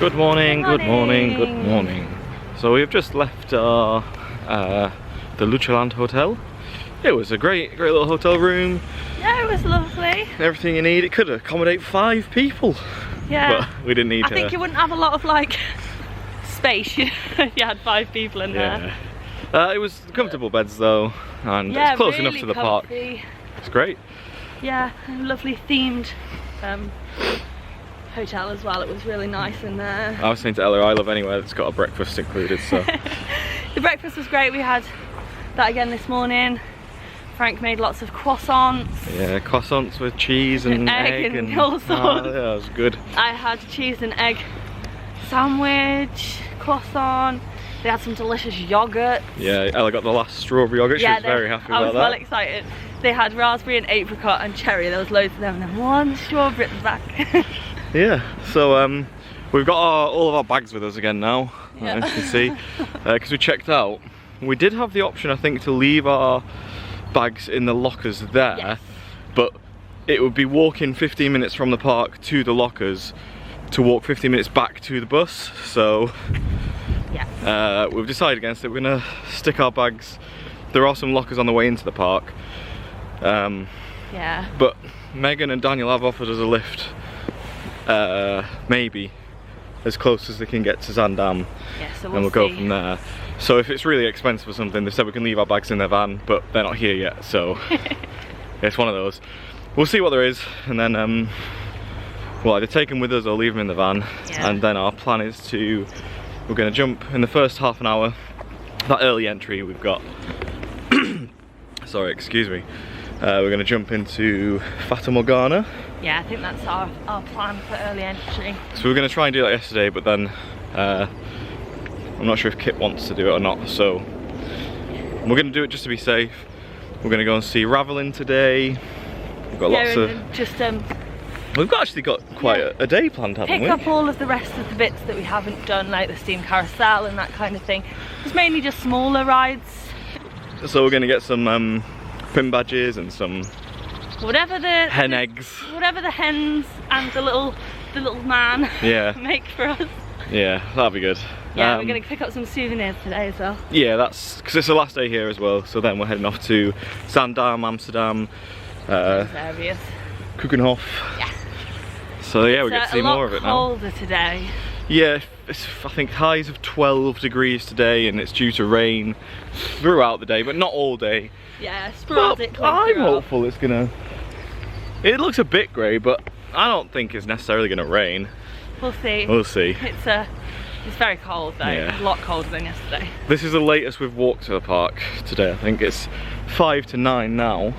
Good morning, good morning, good morning. So we've just left our the Luchaland hotel. It was a great little hotel room. Yeah, it was lovely. Everything you need. It could accommodate 5 people. Yeah. But we didn't need to. I think you wouldn't have a lot of like space if you had 5 people in there. Yeah. It was comfortable beds though, and it's close enough to the park. It's great. Yeah, lovely themed hotel as well. It was really nice in there. I was saying to Ella, I love anywhere that's got a breakfast included, so. The breakfast was great. We had that again this morning. Frank made lots of croissants. Yeah, croissants with cheese and egg and all sorts. Yeah, that was good. I had cheese and egg sandwich, croissant. They had some delicious yogurt. Yeah, Ella got the last strawberry yogurt. She was very happy about that. I was well excited. They had raspberry and apricot and cherry. There was loads of them, and then one strawberry at the back. Yeah, so we've got all of our bags with us again now, as you can see, because we checked out. We did have the option, I think, to leave our bags in the lockers there, but it would be walking 15 minutes from the park to the lockers to walk 15 minutes back to the bus, so we've decided against it. We're going to stick our bags. There are some lockers on the way into the park, but Megan and Daniel have offered us a lift, maybe as close as they can get to Zaandam, so and we'll go from there. So if it's really expensive or something, they said we can leave our bags in their van, but they're not here yet, so it's one of those. We'll see what there is, and then we'll either take them with us or leave them in the van, and then our plan is to, we're going to jump in the first half an hour, that early entry we've got, sorry, excuse me, we're going to jump into Fata Morgana. Yeah, I think that's our plan for early entry. So we were going to try and do that yesterday, but then I'm not sure if Kit wants to do it or not, so we're going to do it just to be safe. We're going to go and see Ravelijn today. We've got lots of... just we've actually got quite a day planned, haven't we? Pick up all of the rest of the bits that we haven't done, like the steam carousel and that kind of thing. It's mainly just smaller rides. So we're going to get some pin badges and some whatever the eggs. Whatever the hens and the little man make for us. Yeah, that'll be good. Yeah, we're going to pick up some souvenirs today as well. Yeah, that's because it's the last day here as well. So then we're heading off to Zaandam, Amsterdam, Keukenhof. Yeah. So yeah, we get to see more of it now. It's colder today. Yeah, it's, I think highs of 12 degrees today, and it's due to rain throughout the day, but not all day. Yeah, sporadically. I'm hopeful it's gonna. It looks a bit grey, but I don't think it's necessarily gonna rain. We'll see. We'll see. It's very cold though. Yeah. A lot colder than yesterday. This is the latest we've walked to the park today. I think it's 5 to 9 now.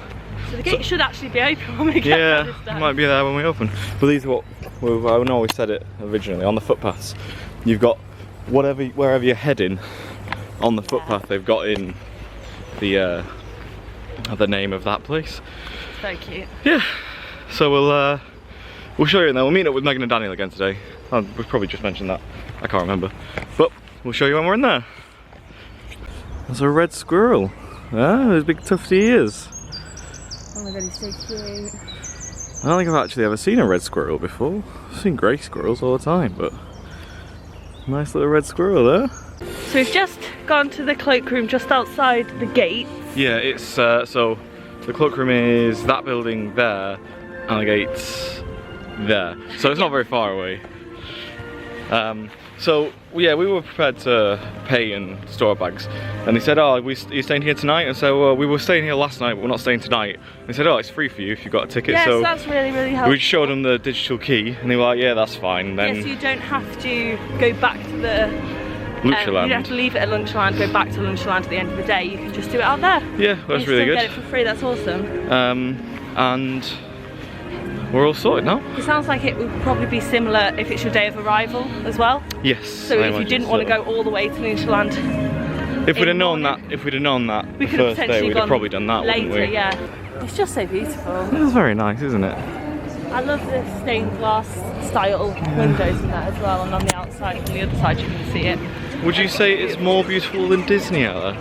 So the gate should actually be open when we get there this time. It might be there when we open. But these are what I know we said it originally on the footpaths. You've got wherever you're heading on the footpath. They've got in the name of that place. So cute. Yeah. So we'll show you now. We'll meet up with Megan and Daniel again today. We've probably just mentioned that. I can't remember. But we'll show you when we're in there. There's a red squirrel. Ah, those big tufty ears. Oh my god, he's so cute. I don't think I've actually ever seen a red squirrel before. I've seen grey squirrels all the time, but nice little red squirrel there. So we've just gone to the cloakroom just outside the gate. Yeah, it's so the cloakroom is that building there, and the gate's there. So it's not very far away. So yeah, we were prepared to pay and store our bags, and they said, "Oh, are you staying here tonight?" And so well, we were staying here last night, but we're not staying tonight. And they said, "Oh, it's free for you if you've got a ticket." Yeah, so that's really helpful. We showed them the digital key, and they were like, "Yeah, that's fine." And then so you don't have to go back to the Luchaland. You don't have to leave it at Luchaland, go back to Luchaland at the end of the day. You can just do it out there. Yeah, that's really good. Get it for free. That's awesome. And we're all sorted now. It sounds like it would probably be similar if it's your day of arrival as well. Yes. So if you didn't want to go all the way to Luchaland, if we'd have known that, we the first day, we'd have probably done that later. Wouldn't we? Yeah. It's just so beautiful. It's very nice, isn't it? I love the stained glass style windows in that as well, and on the outside, on the other side, you can see it. Would you say it's more beautiful than Disney, Ella?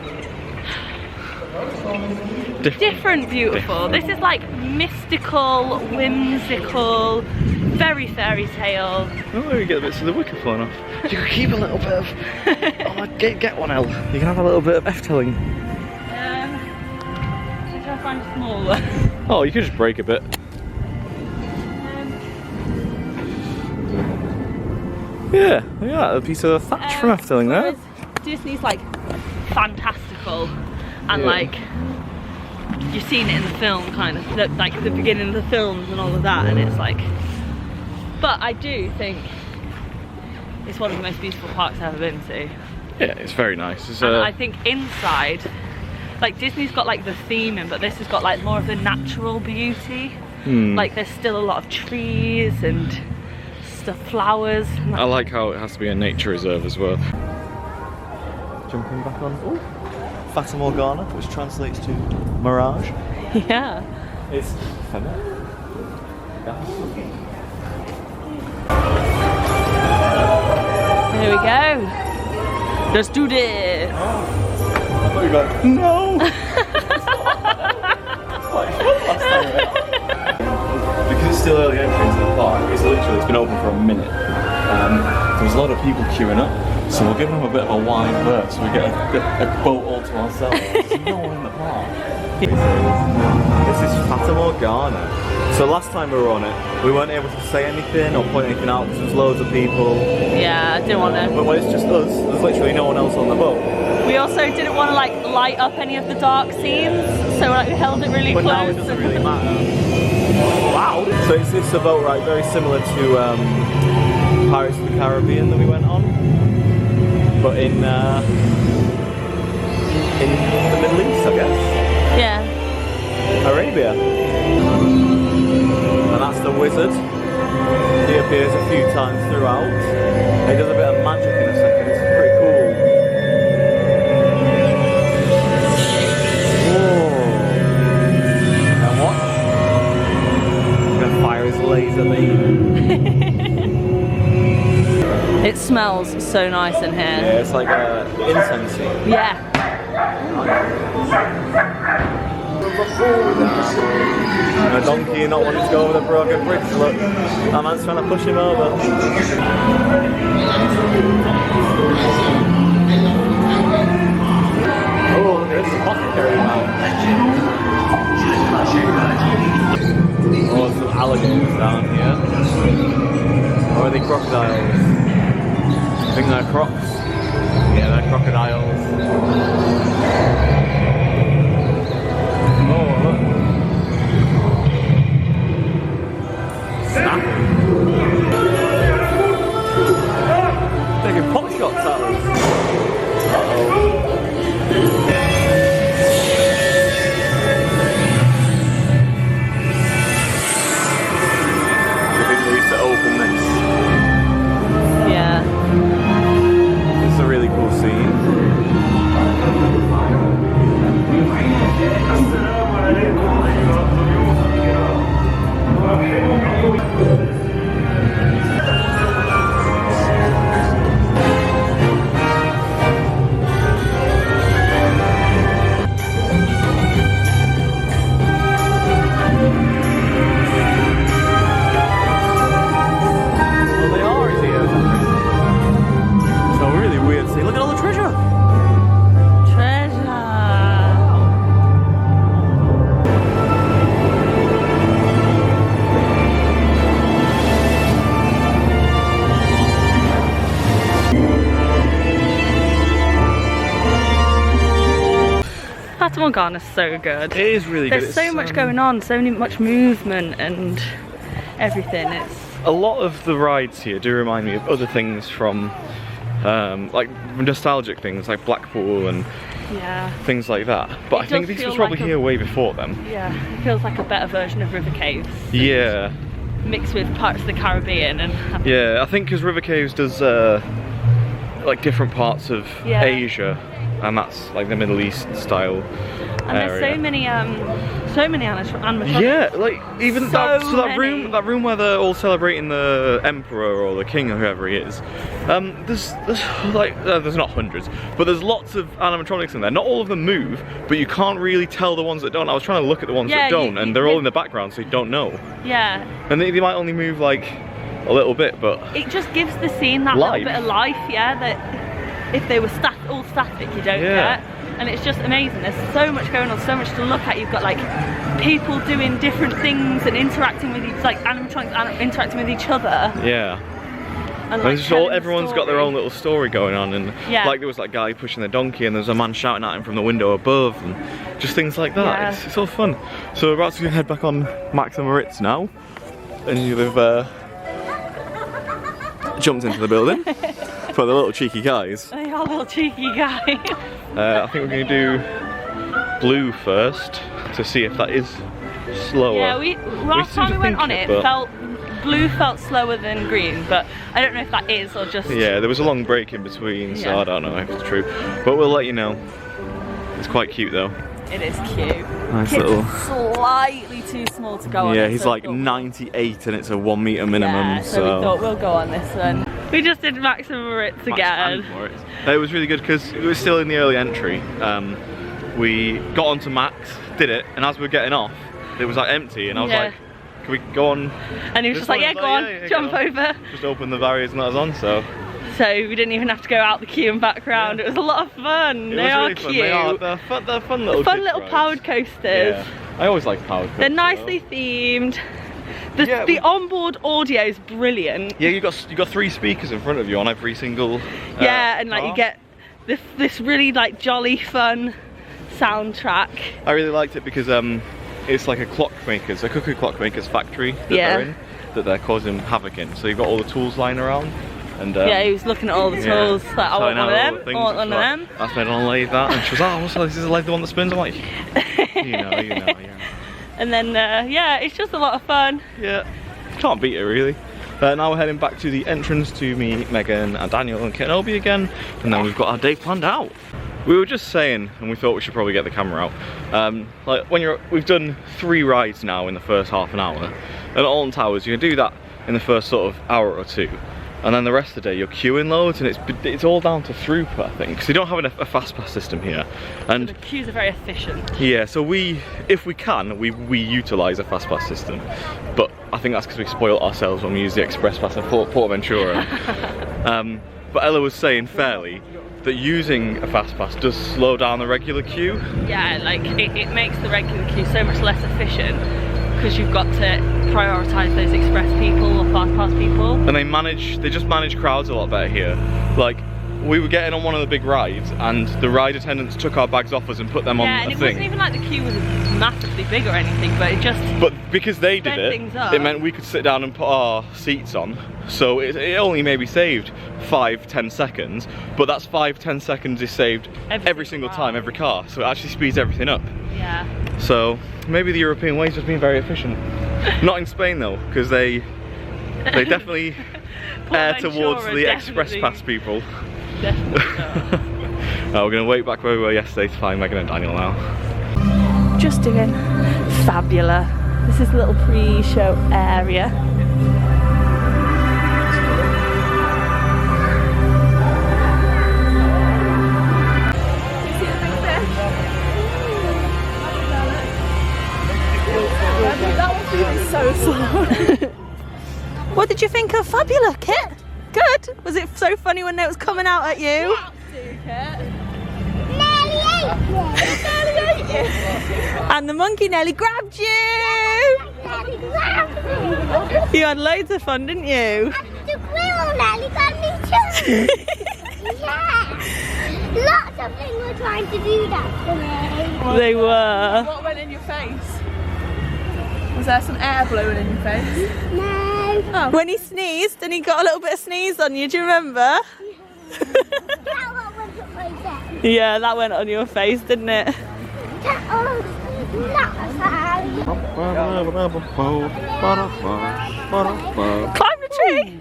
different beautiful. This is like mystical, whimsical, very fairy tale. Oh, you get bits of the wicker falling off. You could keep a little bit of. Oh, get one, El. You can have a little bit of Efteling. Should I find a smaller? Oh, you could just break a bit. Yeah, look at that, a piece of thatch from Efteling there. Disney's like fantastical and like you've seen it in the film, kind of like the beginning of the films and all of that, and it's like, but I do think it's one of the most beautiful parks I've ever been to. Yeah, it's very nice. It's, and I think inside, like Disney's got like the theming, but this has got like more of the natural beauty. Like there's still a lot of trees and stuff, flowers. I like how it has to be a nature reserve as well. Jumping back on Fata Morgana, which translates to mirage. Yeah. It's Here we go. Let's do this. I thought you were like, no. Because it's still early entry into the park, it's been open for a minute. There's a lot of people queuing up, so we'll give them a bit of a wide berth so we get a boat all to ourselves. There's no one in the park. This is Fata Morgana. So last time we were on it, we weren't able to say anything or point anything out because there's loads of people. Yeah, I didn't want to. But when it's just us, there's literally no one else on the boat. We also didn't want to like light up any of the dark scenes, so like we held it really close. But now it doesn't really matter. Wow! So it's a boat ride very similar to Pirates of the Caribbean that we went on, but in the Middle East, I guess. Yeah. Arabia. And that's the wizard. He appears a few times throughout. He does a bit of magic in a second. It's pretty cool. Whoa. And what? He's gonna fire his laser beam. It smells so nice in here. Yeah, it's like incense. Yeah. And a donkey not wanting to go over the broken bridge. Look, that man's trying to push him over. Oh, there's some apothecary now. Oh, some alligators down here. Or are they crocodiles? I think they're crocs. Yeah, they're crocodiles. Oh, look. Snap. Taking pot shots at us. Uh-oh. I think they used to open this. Yeah. It's a really cool scene. Fata Morgana's so good. It is really good. There's so much going on, so much movement and everything. It's a lot of the rides here do remind me of other things from like nostalgic things like Blackpool and things like that. But I think this was probably here way before them. Yeah, it feels like a better version of River Caves. Yeah. Mixed with Pirates of the Caribbean and yeah, I think because River Caves does like different parts of Asia, and that's like the Middle East style. And there's so many animatronics. Yeah, like even that many. room where they're all celebrating the emperor or the king or whoever he is. There's not hundreds, but there's lots of animatronics in there. Not all of them move, but you can't really tell the ones that don't. I was trying to look at the ones that don't, and they're all in the background, so you don't know. Yeah. And they might only move like a little bit, but it just gives the scene that little bit of life, yeah, that if they were all static you don't get. And it's just amazing. There's so much going on, so much to look at. You've got like people doing different things and interacting with like animatronics interacting with each other. Yeah. And like, everyone's got their own little story going on, and like there was that guy pushing the donkey, and there's a man shouting at him from the window above, and just things like that. Yeah. It's all fun. So we're about to head back on Max and Moritz now, and you've jumped into the building for the little cheeky guys. They are little cheeky guys. I think we're going to do blue first to see if that is slower. Yeah, last time we went on it, blue felt slower than green, but I don't know if that is or just... Yeah, there was a long break in between, so I don't know if it's true. But we'll let you know. It's quite cute though. It is cute. Nice Kit's little... slightly too small to go on. Yeah, he's like 98 and it's a 1 metre minimum, so we thought we'll go on this one. We just did Max and Moritz again. It was really good because it was still in the early entry. We got onto Max, did it, and as we were getting off, it was like empty, and I was like, can we go on? And he was just like, yeah, go on, jump over. Just open the barriers and let us on, so we didn't even have to go out the queue and back round. It was a lot of fun. They are really cute. They're fun little powered coasters. Yeah. I always like powered coasters. They're nicely themed. The onboard audio is brilliant. Yeah, you got 3 speakers in front of you on every single and like you get this really like jolly fun soundtrack. I really liked it because it's like a cookie clockmaker's factory that they're in, that they're causing havoc in. So you've got all the tools lying around. And, he was looking at all the tools, like, I want one of them, I want one of them. That's made on a lathe, that. And she was like, oh, what's this? Is the lathe the one that spins? I'm like, you know, yeah. And then, it's just a lot of fun. Yeah, can't beat it really. Now we're heading back to the entrance to meet Megan and Daniel and Kenobi again, and then we've got our day planned out. We were just saying, and we thought we should probably get the camera out. Like we've done 3 rides now in the first half an hour, and at Alton Towers you can do that in the first sort of hour or 2. And then the rest of the day you're queuing loads, and it's all down to throughput, I think, because you don't have a fast pass system here. And so the queues are very efficient. Yeah, so if we can, we utilise a fast pass system. But I think that's because we spoiled ourselves when we used the express pass at Portaventura. But Ella was saying fairly that using a fast pass does slow down the regular queue. Yeah, like it makes the regular queue so much less efficient, because you've got to prioritise those express people or fast pass people. And they just manage crowds a lot better here. Like, we were getting on one of the big rides, and the ride attendants took our bags off us and put them on a thing. Yeah, and it wasn't even like the queue was massively big or anything, but it just... But because they did it meant we could sit down and put our seats on. So it only maybe saved 5-10 seconds, but that's 5-10 seconds is saved every single time, every car. So it actually speeds everything up. Yeah. So maybe the European way's just been very efficient. Not in Spain though, because they definitely err towards the express pass people. Definitely not. We're going to wait back where we were yesterday to find Megan and Daniel now. Just doing Fabula. This is the little pre-show area. So slow. What did you think of Fabula, Kit? Good? Was it so funny when it was coming out at you? Nearly ate you. And the monkey nearly grabbed you. You had loads of fun, didn't you? And the squirrel nearly got me too. Yeah. Lots of things were trying to do that to me. They were. What went in your face? Was there some air blowing in your face? No. Oh. When he sneezed and he got a little bit of sneeze on you, do you remember? That one went on my face. Yeah, that went on your face, didn't it? That was not a sound. Climb the tree!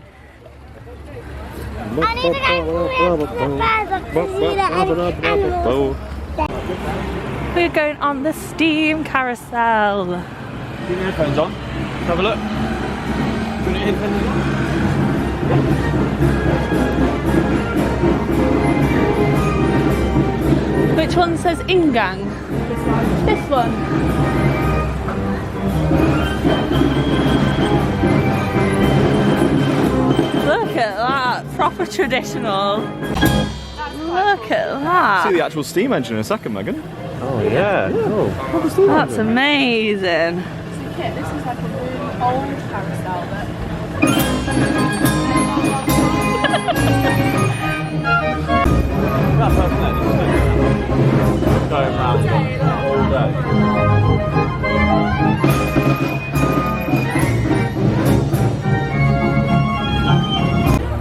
I need to go to the bed to see the animal. We're going on the steam carousel. Keep your headphones on. Let's have a look. Put your headphones on. Which one says Ingang? This one. Look at that, proper traditional. Look at that. See the actual steam engine in a second, Megan. Oh yeah, cool. That's amazing. So Kit, this is like a really old carousel that That person there, going around all day.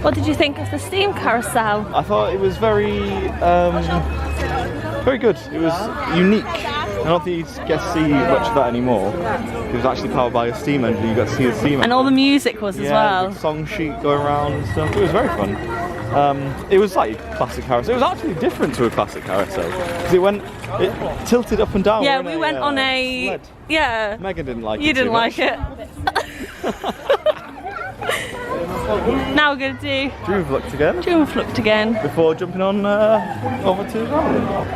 What did you think of the steam carousel? I thought it was very good. It was unique. I don't think you get to see much of that anymore. It was actually powered by a steam engine. You got to see the steam engine. And all the music was as well. The song sheet going around and stuff. It was very fun. It was like a classic carousel. It was actually different to a classic carousel because it tilted up and down. Yeah, we went on a sled. Yeah. Megan didn't like it. You didn't too like much. it. Now we're going to do Dreamflux again Dreamflux again. before jumping on over to Ravelijn.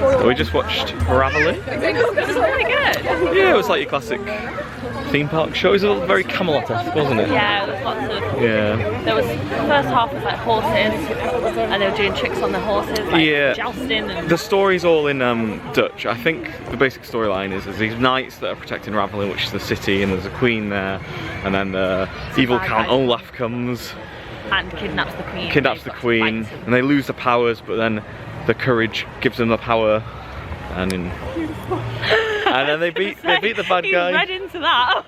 So we just watched Ravelijn. It was really good. Yeah, it was like your classic theme park show. It was very Camelot-esque, wasn't it? Yeah, there was lots of. Yeah. There was the first half was like horses, and they were doing tricks on the horses, like jousting. And The story's all in Dutch. I think the basic storyline is there's these knights that are protecting Ravelijn, which is the city, and there's a queen there, and then the evil Count Olaf comes. and kidnaps the queen. Kidnaps the queen, and they lose their powers, but then the courage gives them the power, and then they beat the bad guy. He's read into that.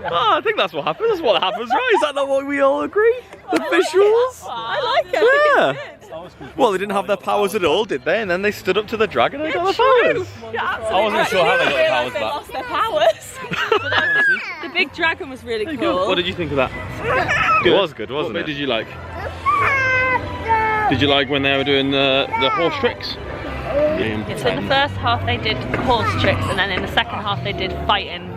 Oh, I think that's what happens. That's what happens, right? Is that not what we all agree? The visuals? I like it. Yeah. Well, they didn't have their powers at all, did they? And then they stood up to the dragon and they got their powers. Yeah, I wasn't sure how they got the powers they back. lost their powers. The big dragon was really cool. What did you think of that? It was good, wasn't What it? bit did you like? Did you like when they were doing the horse tricks? So in the first half they did horse tricks, and then in the second half they did fighting.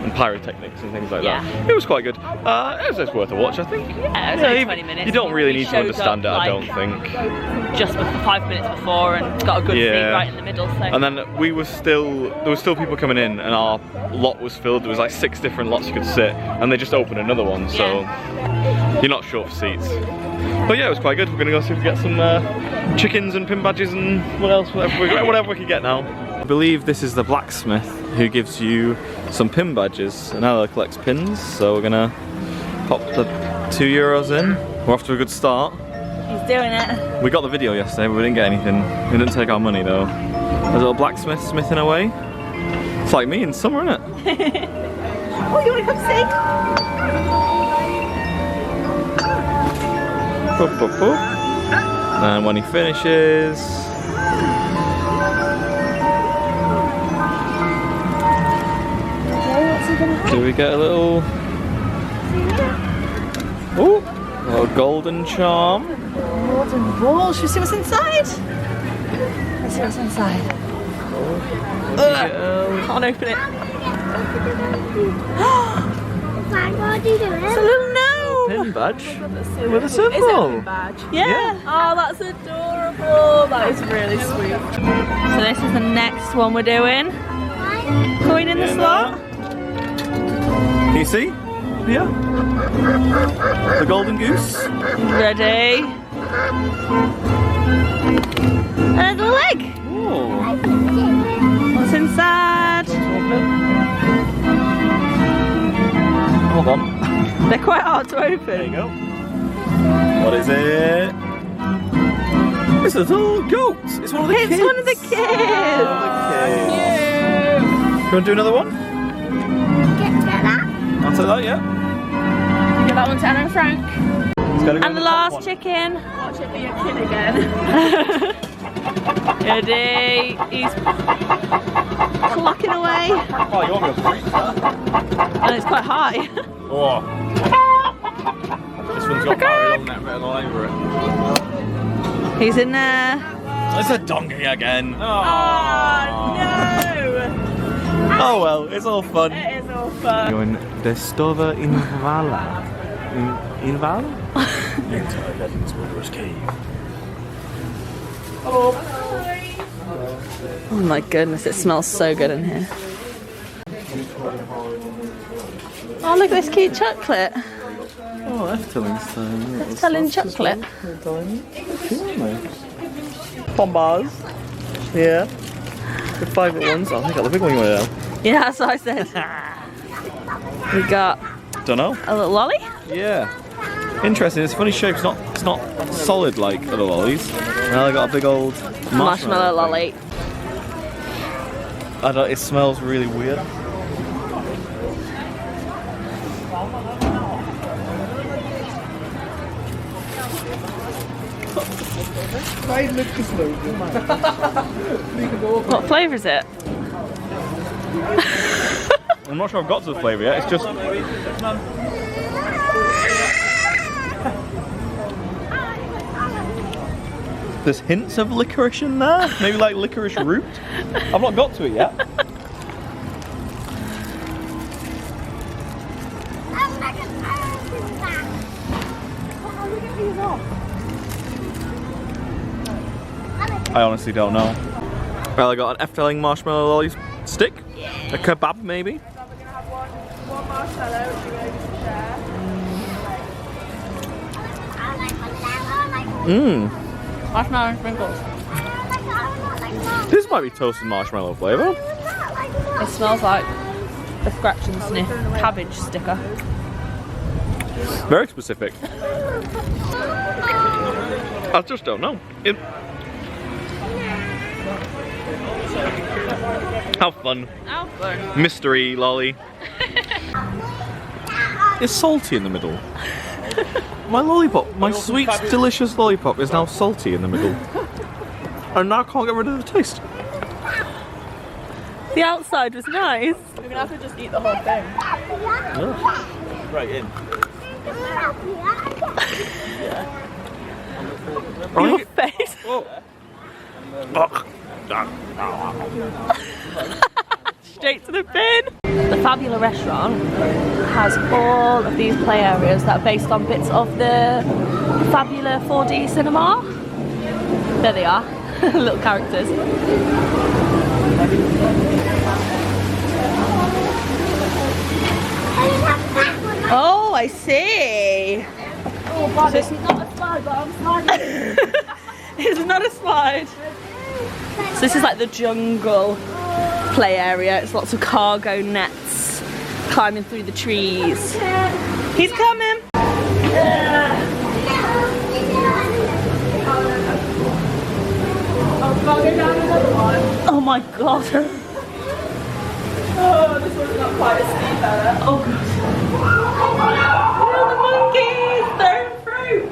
And pyrotechnics and things like Yeah. that. It was quite good. It was worth a watch, I think. Yeah, it was only 20 minutes. You don't really He need to showed understand it, up, I don't like, think. Just for 5 minutes before, and got a good seat right in the middle. So. And then there were still people coming in, and our lot was filled. There was like 6 different lots you could sit, and they just opened another one, so you're not short for seats. But yeah, it was quite good. We're gonna go see if we get some chickens and pin badges and whatever we can get now. I believe this is the blacksmith who gives you some pin badges, and Ella collects pins, so we're gonna pop the €2 in. We're off to a good start. He's doing it. We got the video yesterday, but we didn't get anything. We didn't take our money though. There's a little blacksmith smithing away. It's like me in summer, isn't it? Oh, you wanna come see? Boop, boop, boop. And when he finishes, do we get a little, ooh, a little golden charm? Golden ball. Should we see what's inside? Let's see what's inside. Can't open it. It's a little gnome. Pin badge with a Is it a symbol. badge? Yeah. Oh, that's adorable. That is really sweet. So this is the next one we're doing. Coin in the slot. Can you see? Yeah. The golden goose. Ready. And the leg. Oh. What's inside? Hold on. They're quite hard to open. There you go. What is it? It's a little goat. It's one of the kids. It's one of the kids. You want to do another one? Get that? I'll take that, yeah. Give that one to Anna and Frank. It's gotta go in And the top last one. chicken. Watch it be a kid again. Ready. He's clucking away. Oh, you want me to freak that? And it's quite high. Oh. This one's got Barry on that written all over it. He's in there. It's a donkey again. Oh no! Oh well, it's all fun. It is all fun. Going de stove in Vala. In Vala? Inside Heaven's wondrous cave. Oh my goodness, it smells so good in here. Oh, look at this cute chocolate. Oh, Efteling style. Efteling chocolate. Bombars. Yeah. The 5 at once. I think I got the big one you wanted to have. Yeah, that's what I said. We got Don't know. a little lolly. Yeah. Interesting. It's a funny shape. It's not solid like other lollies. Now I got a big old Marshmallow lolly. I don't. It smells really weird. What flavour is it? I'm not sure I've got to the flavour yet. It's just. There's hints of licorice in there. Maybe like licorice root. I've not got to it yet. I honestly don't know. Well, I got an Efteling marshmallow lolly stick. A kebab maybe. So we're going to have one marshmallow, which you're able to share. Mmm. Marshmallow and sprinkles. This might be toasted marshmallow flavour. It smells like a scratch and sniff cabbage sticker. Very specific. I just don't know. How fun. How fun. Mystery lolly. It's salty in the middle. My lollipop, my sweet, delicious lollipop is now salty in the middle. And now I can't get rid of the taste. The outside was nice. We're gonna have to just eat the whole thing. Right in. Your face. Straight to the bin. The Fabula restaurant has all of these play areas that are based on bits of the Fabula 4D cinema. There they are, little characters. Oh, I see. Oh god, it's not a slide, but I'm sliding. It's not a slide. So this is like the jungle play area. It's lots of cargo nets climbing through the trees. He's coming. Oh my god. Oh, this one's not quite as steep there. Oh god. Oh, the monkeys! They're in fruit.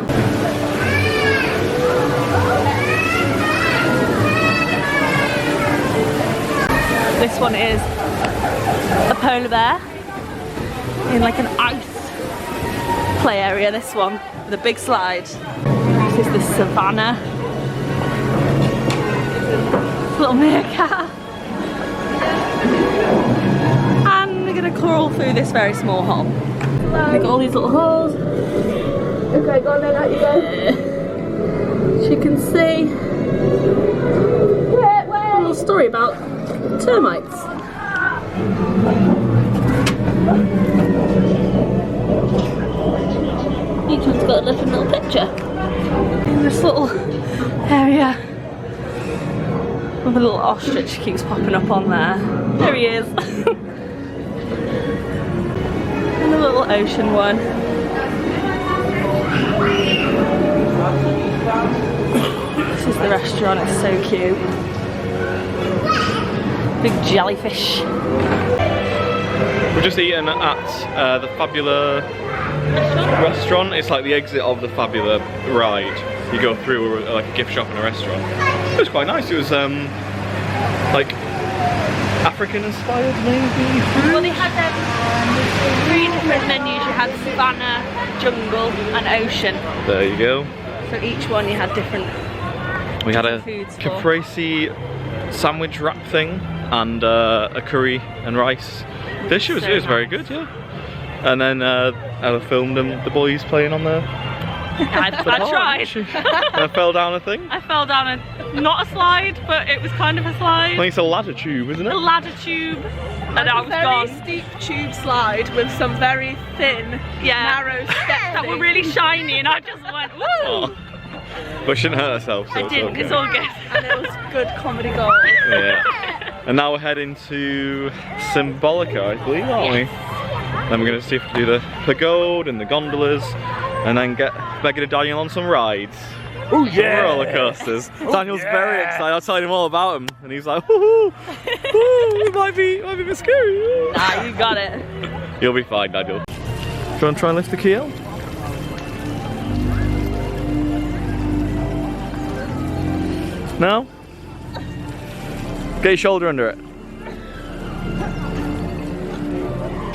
This one is a polar bear in like an ice play area. This one with a big slide. This is the savannah. Little meerkat. And we're gonna crawl through this very small hole. We've got all these little holes. Okay, go on then, out you go. As you can see, a little story about termites. Each one's got a different little picture. In this little area with a little ostrich keeps popping up on there. There he is. And a little ocean one. This is the restaurant, it's so cute. Big jellyfish. We're just eating at the Fabula restaurant. It's like the exit of the Fabula ride. You go through like a gift shop and a restaurant. It was quite nice. It was like African inspired maybe. Well, they had 3 different menus. You had savannah, jungle and ocean. There you go. So each one you had different We had a foods for. caprese sandwich wrap thing and a curry and rice dish. It was very good, yeah. And then I filmed them, the boys playing on there. I tried. I fell down a thing. I fell down not a slide, but it was kind of a I slide. think it's a ladder tube, isn't it? A ladder tube. And I was very gone. steep tube slide with some very thin, narrow steps that were really shiny, and I just went, woo! Oh. But she didn't hurt herself, so I didn't, okay. it's all good. And it was good comedy gold. Yeah. And now we're heading to Symbolica, I believe, aren't we? Then we're going to see if we can do the gold and the gondolas, and then get Megan and Daniel on some rides. Oh yeah! Roller coasters. Daniel's very excited. I'll tell him all about him, and he's like, "Woohoo! It might be a bit scary." Nah, you got it. You'll be fine, Daniel. Do you want to try and lift the keel? No? Get your shoulder under it.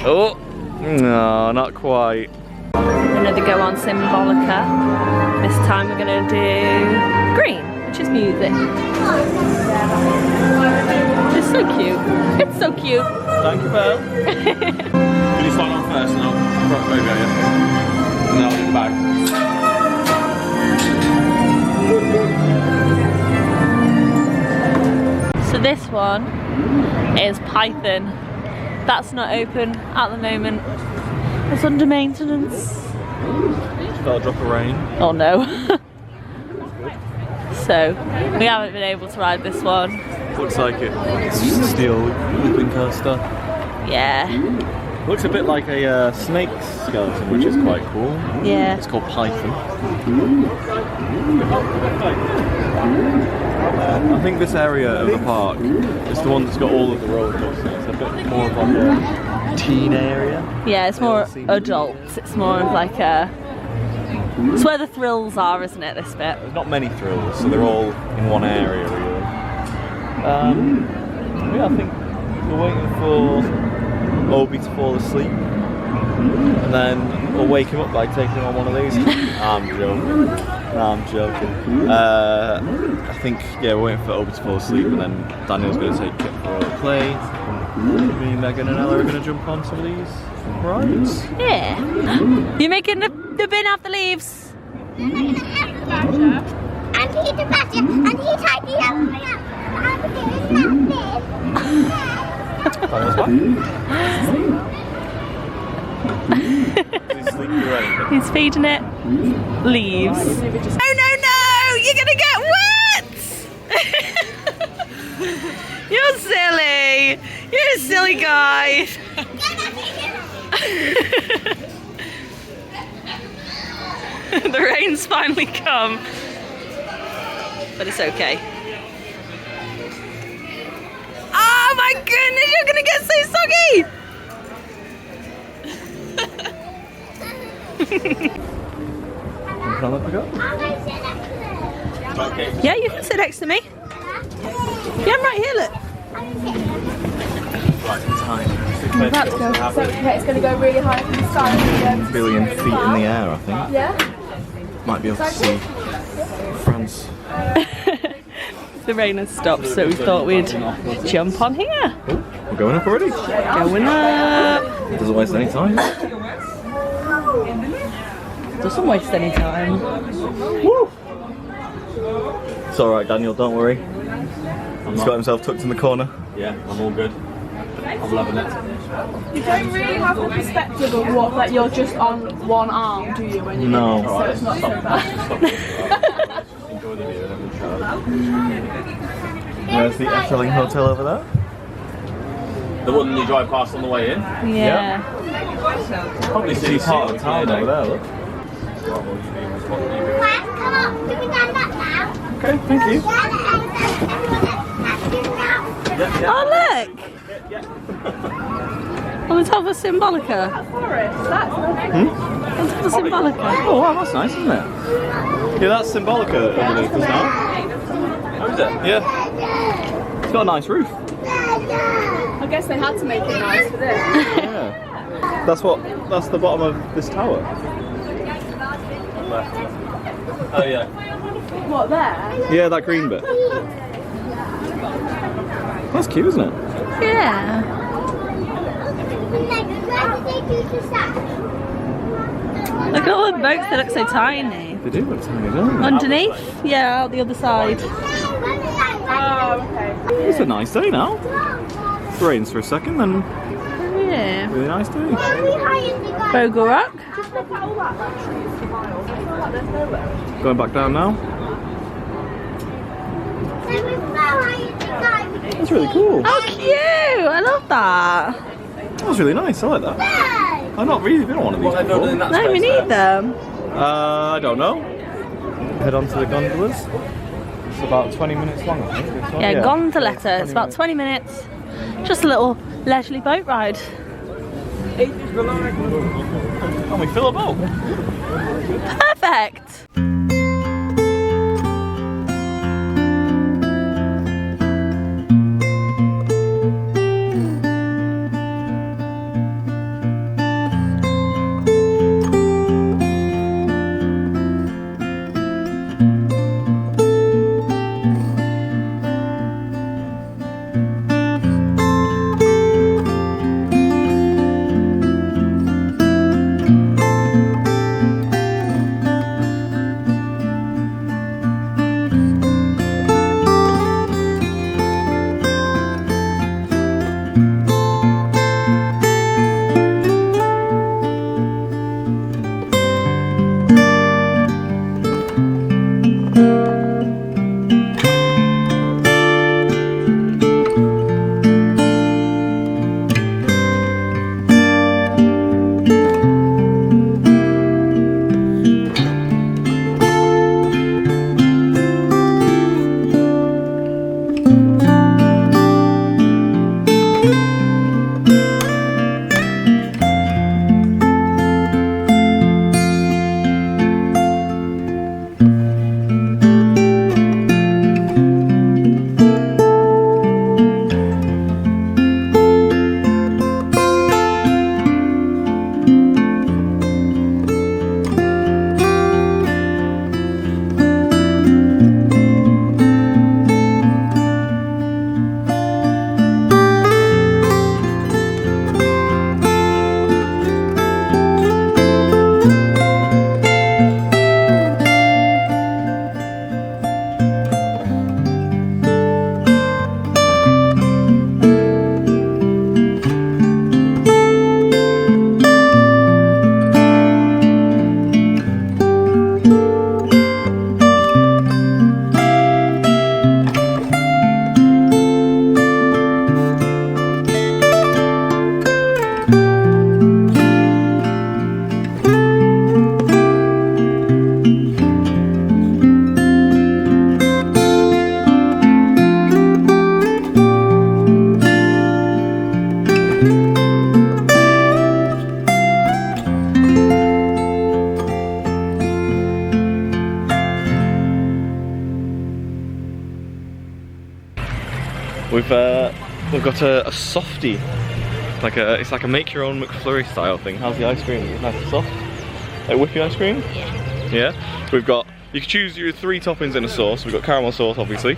Oh! No, not quite. Another go on Symbolica. This time we're gonna do green, which is music. It's so cute. It's so cute. Thank you, Pearl. Can you start on first and I'll drop over you? And then I'll get back. So this one is Python. That's not open at the moment. It's under maintenance. Got a drop of rain. Oh no. So we haven't been able to ride this one. Looks like it's just a steel looping coaster. Yeah. Looks a bit like a snake skeleton, which is quite cool. Yeah. It's called Python. I think this area of the park is the one that's got all of the roller coasters. It's a bit more of like a teen area. Yeah, it's more adults. It's more of like a... It's where the thrills are, isn't it, this bit? There's not many thrills, so they're all in one area really. Yeah, I think we're waiting for Obi to fall asleep. And then we'll wake him up by taking him on one of these. I'm joking. No, I'm joking. I think, yeah, we're waiting for Obi to fall asleep, and then Daniel's going to take Kit for a play. Me, Megan and Ella are going to jump on some of these rides. Yeah. You're making the bin out the leaves. And he the badger, and he tied the other one up. He's feeding it leaves. Oh no, you're gonna get wet! You're silly. You're a silly guy. The rain's finally come, but it's okay. Oh my goodness, you're gonna get so soggy! Yeah, you can sit next to me. Yeah, I'm right here, look. That's good. So it's going to go really high from the sky. A billion feet in the air, I think. Yeah? Might be able to see France. The rain has stopped, so we thought we'd jump on here. We're going up already. Going up. Doesn't waste any time. Doesn't waste any time. Woo! It's alright, Daniel, don't worry. He's got himself tucked in the corner. Yeah, I'm all good. I'm loving it. You don't really have the perspective of what, like you're just on one arm, do you, when you're No. in it, so it's not so bad. Enjoy the view and every shot. There's the Efteling Hotel over there. The one you drive past on the way in? Yeah. Probably see part of the town over there, look. Come on, can we stand up now? Okay, thank you. Oh look! On the top of Symbolica. Forest, that's lovely. On top of Symbolica. Oh wow, that's nice, isn't it? Yeah, that's Symbolica underneath us now. How is it? Yeah. It's got a nice roof. I guess they had to make it nice for this. Yeah. That's the bottom of this tower. Oh yeah. What, there? Yeah, that green bit. That's cute, isn't it? Yeah. Look at all the boats, they look so tiny. They do look tiny, don't they? Underneath? Yeah, out the other side. Oh, okay. It's a nice day now. It rains for a second, then Yeah. really nice day. Bogle Rock. Just look at all that, like, trees for miles. I feel like there's nowhere. Going back down now. That's really cool. Oh, cute! I love that. That was really nice. I like that. I've not really been on one of these What are they building in before. that No, me space there? neither. I don't know. Head on to the gondolas. It's about 20 minutes long, I think. This one. Yeah, gondoletta. It's about 20 minutes. Just a little leisurely boat ride. And we fill a boat. Perfect! We've got a softie, it's like a make your own McFlurry style thing. How's the ice cream? It's nice and soft. Like whippy ice cream? Yeah. Yeah. We've got, you can choose your 3 toppings in a sauce. We've got caramel sauce, obviously,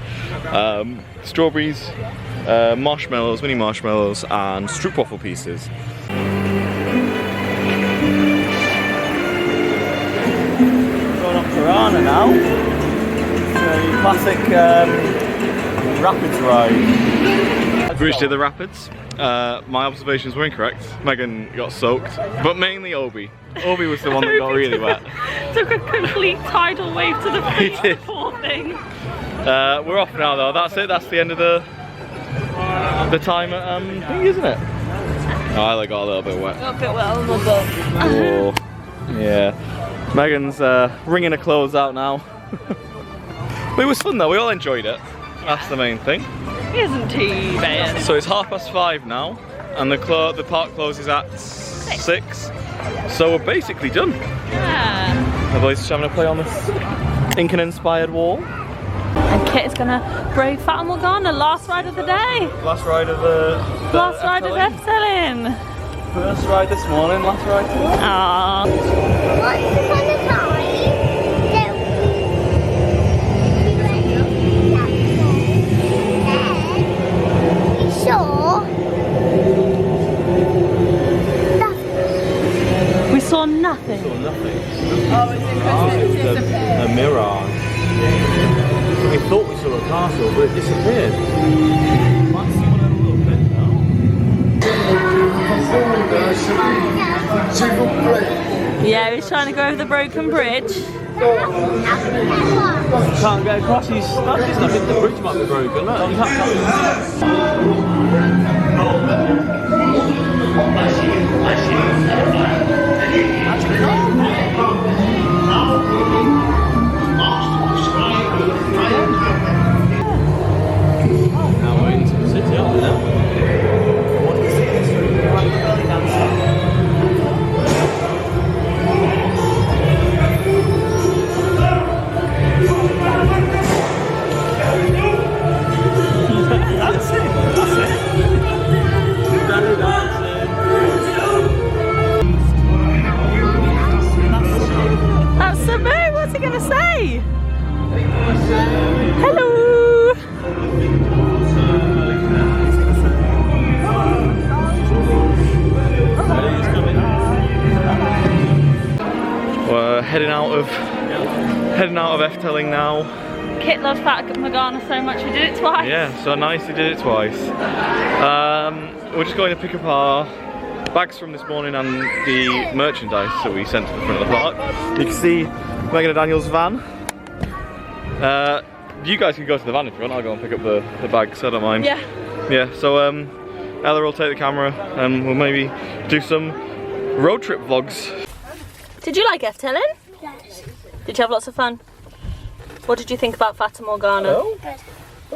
strawberries, marshmallows, mini marshmallows, and stroopwafel pieces. Going up Piranha now. Classic rapids ride. We did the rapids. My observations were incorrect. Megan got soaked, but mainly Obi. Obi was the one that got really wet. Took a complete tidal wave to the face, the poor thing. We're off now though, that's it, that's the end of the time at thing, isn't it? Oh, I got a little bit wet. A little bit wet on the butt. Oh, yeah. Megan's wringing her clothes out now. But it was fun though, we all enjoyed it. That's the main thing. It isn't too bad. So it's 5:30 now, and the park closes at 6. So we're basically done. Yeah. The boys just having a play on this Incan-inspired wall. And Kit is gonna brave Fata Morgana, last ride of the day. Last ride of the last ride of Efteling. First ride this morning, last ride today. Aww. Once upon a time, we saw nothing. We saw nothing. It was a mirage. So we thought we saw a castle, but it disappeared. Might see one a little bit now. Yeah, he's trying to go over the broken bridge. Can't get across, he's stuck. He's not hitting the bridge, might be broken. Look, you now we're into the city, aren't we now? Heading out of Efteling now. Kit loves Fata Morgana so much we did it twice. Yeah, so nice, we did it twice. We're just going to pick up our bags from this morning and the merchandise that we sent to the front of the park. You can see Megan and Daniel's van. You guys can go to the van if you want. I'll go and pick up the bags, I don't mind. Yeah. Yeah, so Ella will take the camera and we'll maybe do some road trip vlogs. Did you like Efteling? Yes. Did you have lots of fun? What did you think about Fata Morgana? Oh,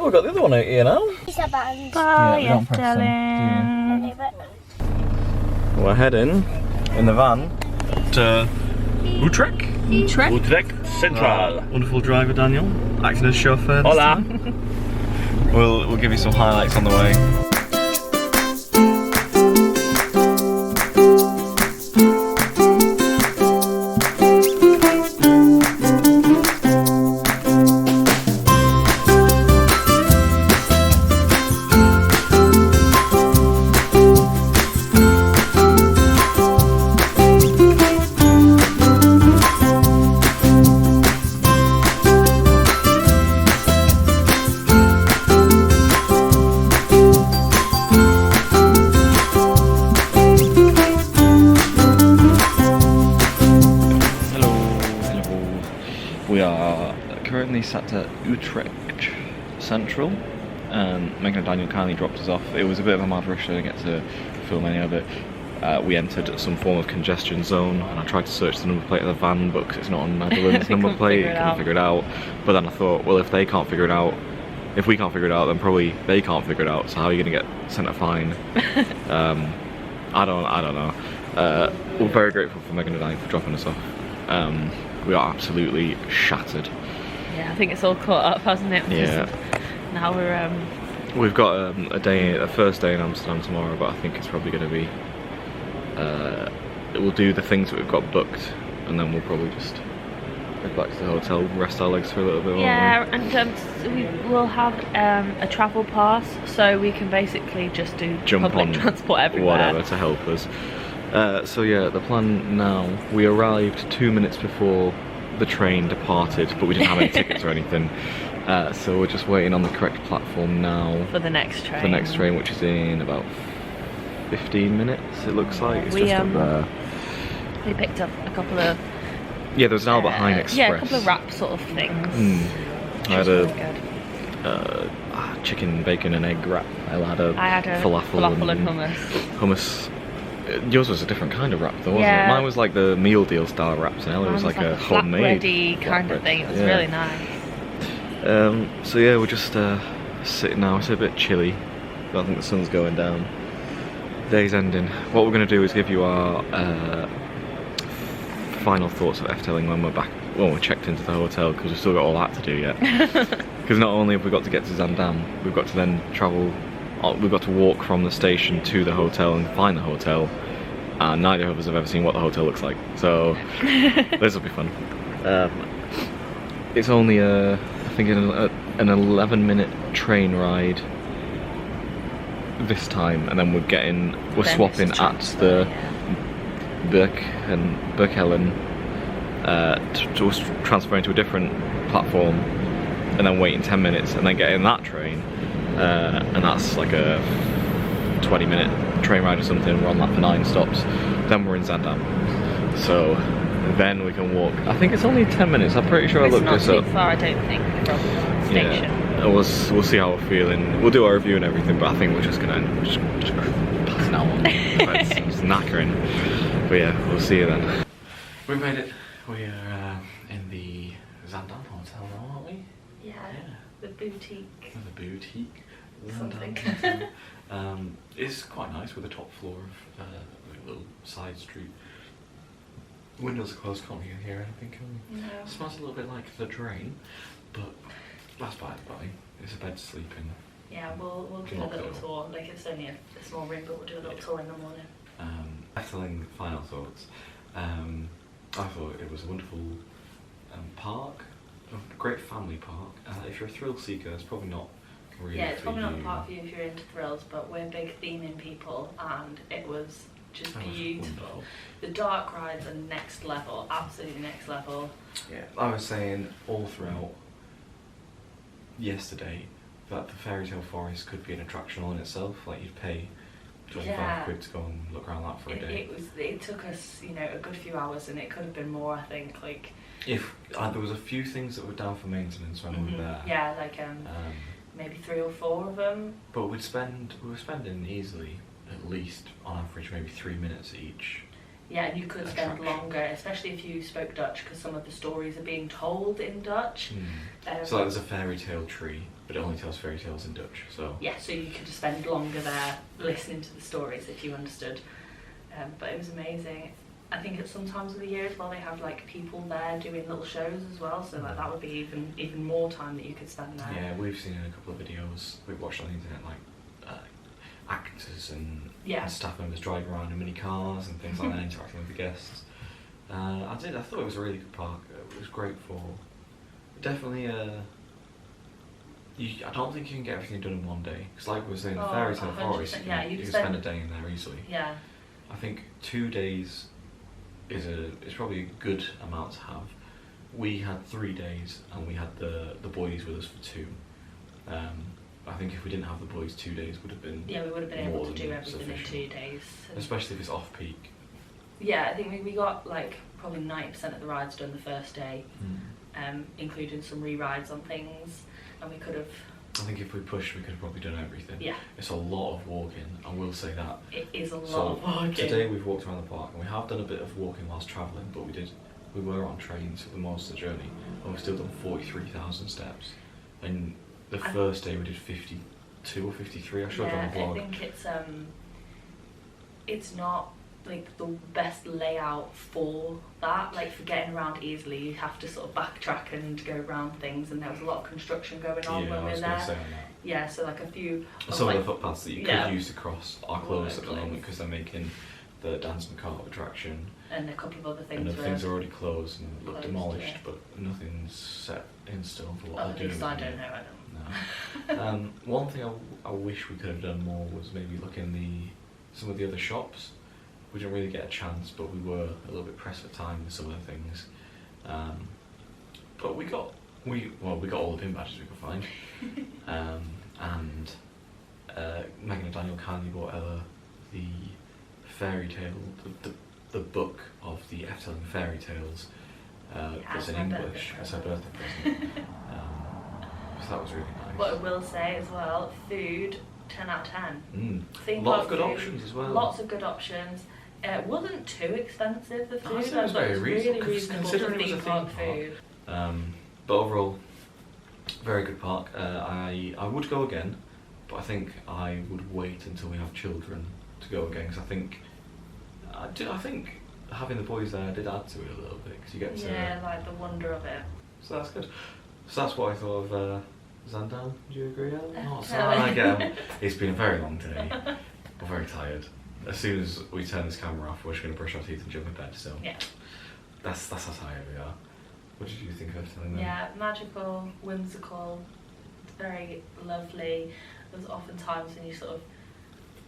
we've got the other one out here now. It's a band. Bye, don't press Efteling. We're heading in the van to Utrecht. Utrecht Central. Wonderful driver Daniel, acting as chauffeur. Hola. We'll give you some highlights on the way. Sat at Utrecht Central, and Megan and Daniel kindly dropped us off. It was a bit of a mad rush, so I didn't get to film any of it. We entered some form of congestion zone, and I tried to search the number plate of the van, but because it's not on Netherlands number plate, I couldn't figure it out. But then I thought, well, if they can't figure it out, if we can't figure it out, then probably they can't figure it out. So how are you going to get sent a fine? I don't know. We're very grateful for Megan and Daniel for dropping us off. We are absolutely shattered. Yeah, I think it's all caught up, hasn't it? Yeah. Now we're we've got a first day in Amsterdam tomorrow, but I think it's probably going to be. We'll do the things that we've got booked, and then we'll probably just head back to the hotel, rest our legs for a little bit. Yeah, and so we will have a travel pass, so we can basically just do public transport everywhere. Whatever to help us. So yeah, the plan now. We arrived 2 minutes before the train departed, but we didn't have any tickets or anything. So we're just waiting on the correct platform now for the next train. For the next train, which is in about 15 minutes. It looks like it's just up there. We picked up a couple of. Yeah, there was an Albert Heijn Express. Yeah, a couple of wrap sort of things. I had a chicken, bacon and egg wrap. I had a falafel and hummus. Hummus. Yours was a different kind of wrap though, wasn't it? Mine was like the meal deal style wraps, and Ellie was like a homemade kind of thing. It was really nice. So yeah, we're just sitting now. It's a bit chilly, but I think the sun's going down. Day's ending. What we're going to do is give you our final thoughts of Efteling when we're back, when we're checked into the hotel, because we've still got all that to do yet. Because not only have we got to get to Zaandam, we've got to then travel, we've got to walk from the station to the hotel and find the hotel, and neither of us have ever seen what the hotel looks like, so this will be fun. It's only I think an 11-minute train ride this time, and then we're swapping at the Berkhelen, transferring to a different platform, and then waiting 10 minutes, and then getting that train, and that's like a 20-minute train ride or something. We're on that for 9 stops, then we're in Zaandam. So then we can walk. I think it's only 10 minents. I'm pretty sure I looked this up. It's not too far, I don't think, from the station. Yeah, we'll see how we're feeling. We'll do our review and everything, but I think we're just gonna just passing out on it's knackering. But yeah, we'll see you then. We made it. We are in the Zaandam hotel now, aren't we? Yeah. The boutique. The boutique. Something. It's quite nice with the top floor of a little side street. Windows are closed, can't you hear anything? No. It smells a little bit like the drain, but that's by the by. It's a bed to sleep in. Yeah, we'll do a little tour. Like, it's only a small room, but we'll do a little tour in the morning. Efteling final thoughts. I thought it was a wonderful park, a great family park. If you're a thrill seeker, it's probably not really. Yeah, it's probably not the park for you if you're into thrills, but we're big theming people, and it was just beautiful. The dark rides are next level, absolutely next level. Yeah, I was saying all throughout yesterday that the fairy tale forest could be an attraction all in itself. Like, you'd pay 25 quid to go and look around that for a day. It took us, you know, a good few hours, and it could have been more, I think. Like, if there was a few things that were down for maintenance when we were there. Yeah, like maybe 3 or 4 of them. But we were spending easily, at least on average, maybe 3 minutes each. Yeah, and you could spend longer, especially if you spoke Dutch, because some of the stories are being told in Dutch. So like, there's a fairy tale tree, but it only tells fairy tales in Dutch. So yeah, so you could spend longer there listening to the stories if you understood. But it was amazing. I think at some times of the year as well, they have like people there doing little shows as well. So like, that would be even more time that you could spend there. Yeah, we've seen in a couple of videos we've watched on the internet, like actors and staff members driving around in mini cars and things like that, interacting with the guests. I thought it was a really good park. It was great for definitely. I don't think you can get everything done in one day, because like we were saying, the fairy tale forest, you can spend a day in there easily. Yeah. I think 2 days is probably a good amount to have. We had 3 days, and we had the boys with us for 2. I think if we didn't have the boys, 2 days would have been. Yeah, we would have been able to do everything in 2 days. Especially if it's off peak. Yeah, I think we got like probably 90% of the rides done the first day, including some re-rides on things, and we could have. I think if we pushed, we could have probably done everything. Yeah. It's a lot of walking, I will say that. It is a lot of walking. Today we've walked around the park, and we have done a bit of walking whilst travelling, but we were on trains for the most of the journey, and we've still done 43,000 steps. And the first day we did 52 or 53, I showed you on the vlog. I think it's not like the best layout for that. Like, for getting around easily, you have to sort of backtrack and go around things, and there was a lot of construction going on when we were there. Yeah, so like a few. Some like, of the footpaths that you could use to cross are closed at the moment because they're making the Dance Macabre attraction. And a couple of other things. And other things are already closed and look closed, demolished, yeah. but nothing's set in stone for what At they're least doing. I don't know. I don't. No. One thing I wish we could have done more was maybe look in some of the other shops. We didn't really get a chance, but we were a little bit pressed for time with some of the things. But we got all the pin badges we could find. And Megan and Daniel kindly bought Ella the fairy tale, the book of the Efteling fairy tales. It's in English as her birthday present. So that was really nice. What I will say as well, food, 10 out of 10. A lot of good options as well. Lots of good options. It wasn't too expensive, the food. I thought it was very reasonable, really reasonable considering for it was a theme theme park park. food. But overall, very good park. I would go again, but I think I would wait until we have children to go again, because I think having the boys there did add to it a little bit, because you get to... Yeah, like the wonder of it. So that's good. So that's what I thought of Zaandam. Do you agree, Ellen? Oh, Totally. It's been a very long day. We're very tired. As soon as we turn this camera off, we're just going to brush our teeth and jump in bed, so... Yeah. That's how tired we are. What did you think of Efteling then? Yeah, magical, whimsical, very lovely. There's often times when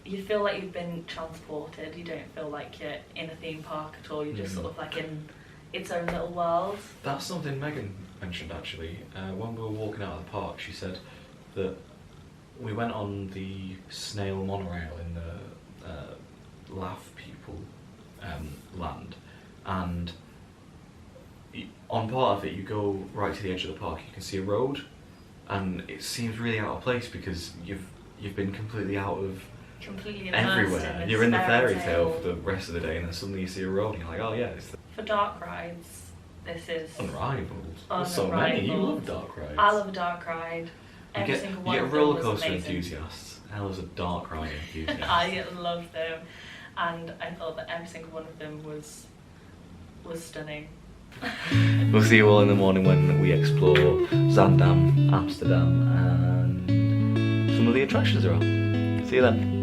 you feel like you've been transported. You don't feel like you're in a theme park at all. You're just sort of like in its own little world. That's something Megan mentioned actually. When we were walking out of the park, she said that we went on the snail monorail in the Laugh People land, and on part of it you go right to the edge of the park, you can see a road, and it seems really out of place because you've been completely out of everywhere. You're in the fairy tale for the rest of the day, and then suddenly you see a road and you're like, oh yeah, it's for dark rides, this is unrivaled. There's so many. You love dark rides. I love a dark ride. You get roller coaster enthusiasts. Ella's a dark ride enthusiast. I love them, and I thought that every single one of them was stunning. We'll see you all in the morning when we explore Zaandam, Amsterdam, and some of the attractions around. See you then.